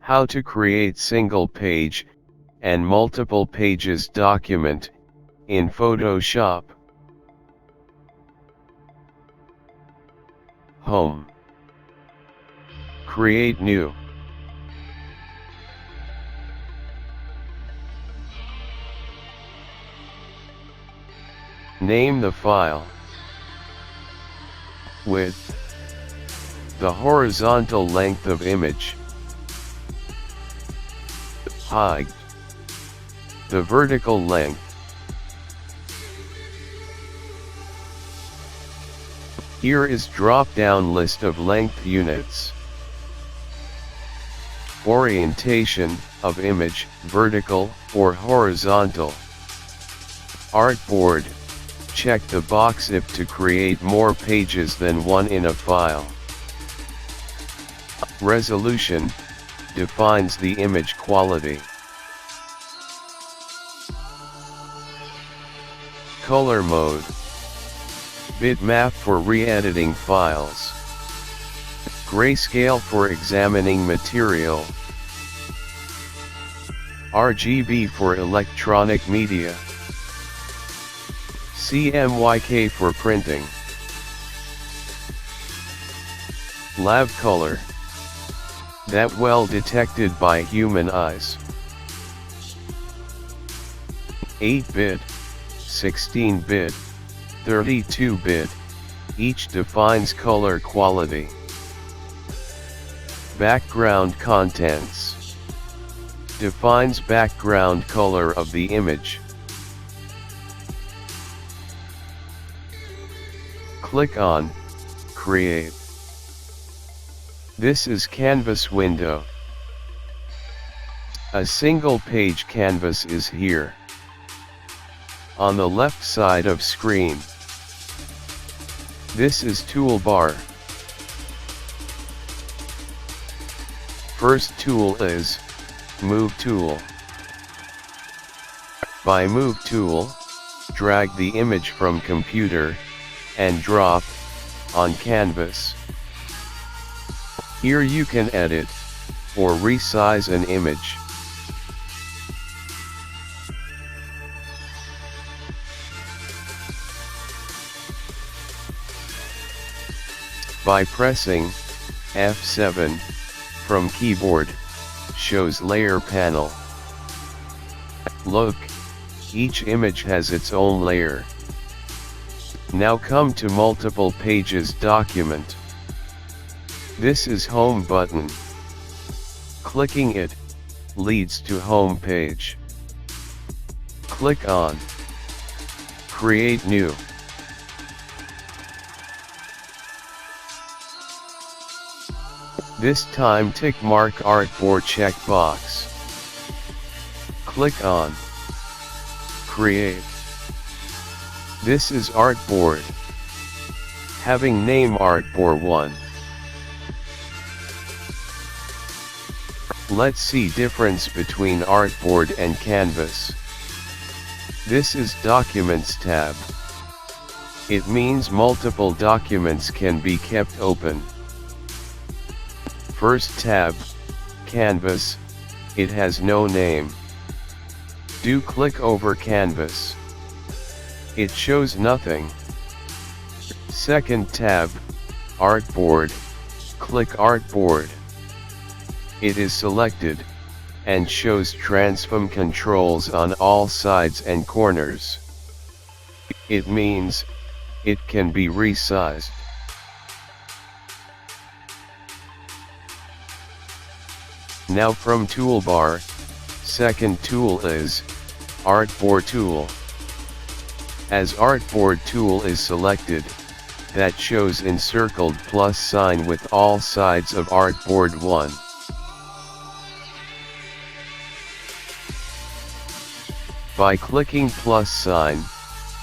How to create single page and multiple pages document in Photoshop. Home. Create new. Name the file. Width. The horizontal length of image. Height. The vertical length. Here is drop-down list of length units. Orientation of image, vertical or horizontal. Artboard. Check the box if to create more pages than one in a file. Resolution defines the image quality. Color mode. Bitmap for re-editing files. Grayscale for examining material. RGB for electronic media. CMYK for printing. Lab color. That well detected by human eyes. 8-bit, 16-bit, 32-bit, each defines color quality. Background contents. Defines background color of the image. Click on Create. This is Canvas window. A single page canvas is here. On the left side of screen. This is toolbar. First tool is Move tool. By Move tool, drag the image from computer and drop on canvas. Here you can edit or resize an image. By pressing F7 from keyboard, shows layer panel. Look, each image has its own layer. Now come to multiple pages document. This is home button. Clicking it leads to home page. Click on Create new. This time tick mark Artboard checkbox. Click on Create. This is Artboard. Having name Artboard 1. Let's see difference between Artboard and Canvas. This is Documents tab. It means multiple documents can be kept open. First tab, Canvas, it has no name. Do click over Canvas. It shows nothing. Second tab, Artboard, click Artboard. It is selected, and shows transform controls on all sides and corners. It means, it can be resized. Now from toolbar, second tool is Artboard tool. As Artboard tool is selected, that shows encircled plus sign with all sides of Artboard 1. By clicking plus sign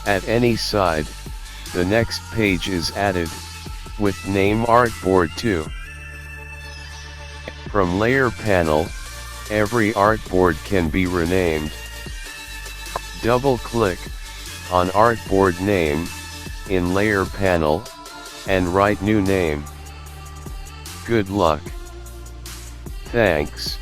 at any side, the next page is added, with name Artboard 2. From layer panel, every artboard can be renamed. Double click on Artboard name in layer panel and write new name. Good luck. Thanks.